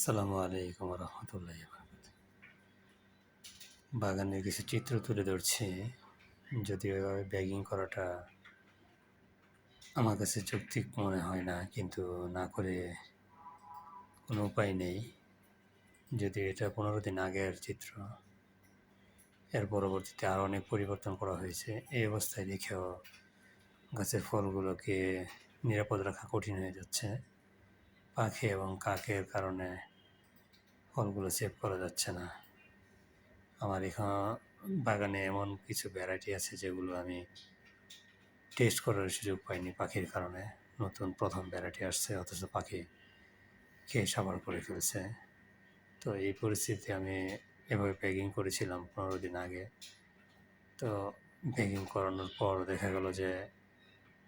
আসসালামু আলাইকুম রহমতুল্লাহ। বাগানের কিছু চিত্র তুলে ধরছি। যদিও এভাবে ব্যাগিং করাটা আমার কাছে যৌক্তিক মনে হয় না, কিন্তু না করে কোনো উপায় নেই। যদিও এটা 15 দিন আগের চিত্র, এর পরবর্তীতে আরও অনেক পরিবর্তন করা হয়েছে। এই অবস্থায় দেখেও গাছের ফলগুলোকে নিরাপদ রাখা কঠিন হয়ে যাচ্ছে। পাখি এবং কাকের কারণে ফলগুলো সেভ করা যাচ্ছে না। আমার বাগানে এমন কিছু ভ্যারাইটি আছে যেগুলো আমি টেস্ট করার সুযোগ পাইনি পাখির কারণে। নতুন প্রথম ভ্যারাইটি আসছে, অথচ পাখি খেয়ে সাবার করে ফেলছে। তো এই পরিস্থিতিতে আমি এভাবে প্যাকিং করেছিলাম 15 দিন আগে। তো প্যাকিং করানোর পর দেখা গেল যে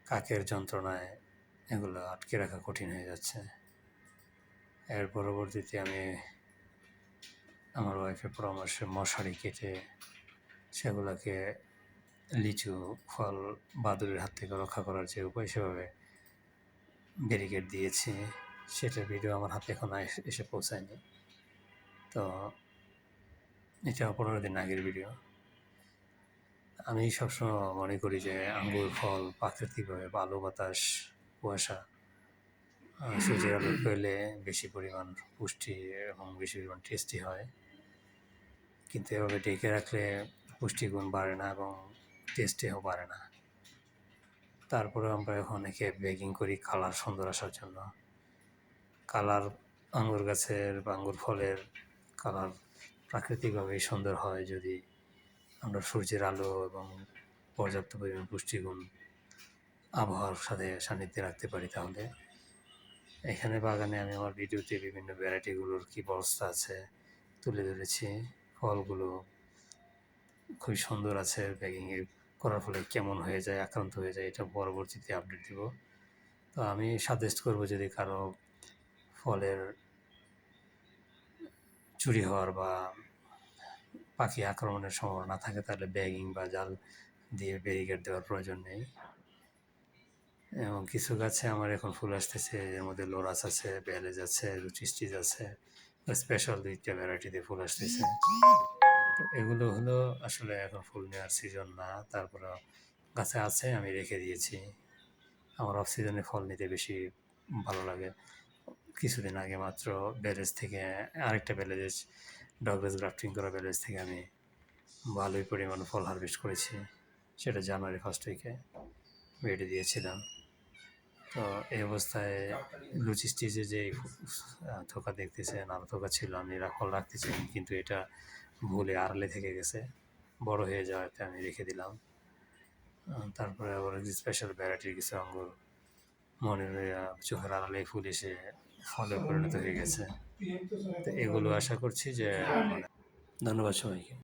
কাকের যন্ত্রণায় এগুলো আটকে রাখা কঠিন হয়ে যাচ্ছে। এর পরবর্তীতে আমি আমার ওয়াইফের পরামর্শে মশারি কেটে সেগুলোকে লিচু ফল বাদুড়ের হাত থেকে রক্ষা করার যে উপায়, সেভাবে ব্যারিকেড দিয়েছি। সেটার ভিডিও আমার হাতে এখন এসে পৌঁছায়নি। তো এটা 15 দিন আগের ভিডিও। আমি সবসময় মনে করি যে আঙ্গুর ফল প্রাকৃতিকভাবে আলো বাতাস কুয়াশা সূর্যের আলো পেলে বেশি পরিমাণ পুষ্টি এবং বেশি পরিমাণ টেস্টি হয়, কিন্তু এভাবে ঢেকে রাখলে পুষ্টিগুণ বাড়ে না এবং টেস্টেও বাড়ে না। তারপরে আমরা এখন একে বেকিং করি কালার সুন্দর আসার জন্য। কালার আঙ্গুর গাছের বা আঙ্গুর ফলের কালার প্রাকৃতিকভাবেই সুন্দর হয় যদি আমরা সূর্যের আলো এবং পর্যাপ্ত পরিমাণ পুষ্টিগুণ আবহাওয়ার সাথে সান্নিধ্যে রাখতে পারি। তাহলে এখানে বাগানে আমি আমার ভিডিওতে বিভিন্ন ভ্যারাইটিগুলোর কী অবস্থা আছে তুলে ধরেছি। ফলগুলো খুবই সুন্দর আছে, প্যাকিংয়ে করার ফলে কেমন হয়ে যায়, আক্রান্ত হয়ে যায়, এটা পরবর্তীতে আপডেট দেব। তো আমি সাজেস্ট করবো, যদি কারো ফলের চুরি হওয়ার বা পাখি আক্রমণের সম্ভাবনা থাকে, তাহলে ব্যাগিং বা জাল দিয়ে ব্যারিকেড দেওয়ার প্রয়োজন নেই। এবং কিছু গাছে আমার এখন ফুল আসতেছে, এর মধ্যে লোরাস আছে, ব্যালেজ আছে, রুচিস্টিজ আছে, স্পেশাল 2টা ভ্যারাইটিতে ফুল আসতেছে। তো এগুলো হলো আসলে এখন ফুল নেওয়ার সিজন না, তারপরে গাছে আছে, আমি রেখে দিয়েছি। আমার অফ সিজনে ফল নিতে বেশি ভালো লাগে। কিছুদিন আগে মাত্র ব্যালেজ থেকে আরেকটা ব্যালেজ, ডগলেস গ্রাফটিং করা ব্যালেজ থেকে আমি ভালোই পরিমাণ ফল হারভেস্ট করেছি। সেটা জানুয়ারি 1st উইকে বেডে দিয়েছিলাম। তো এই অবস্থায় লুচি স্টিচে যে থোকা দেখতেছেন, আরও থোকা ছিল, আমি ফল রাখতে চাই, কিন্তু এটা ভুলে আড়ালে থেকে গেছে, বড় হয়ে যাওয়াতে আমি রেখে দিলাম। তারপরে আবার স্পেশাল ভ্যারাইটির কিছু আঙ্গুর মনে চোখের আড়ালে ফুল এসে ফলে পরিণত হয়ে গেছে। তো এগুলো আশা করছি যে ধন্যবাদ সবাইকে।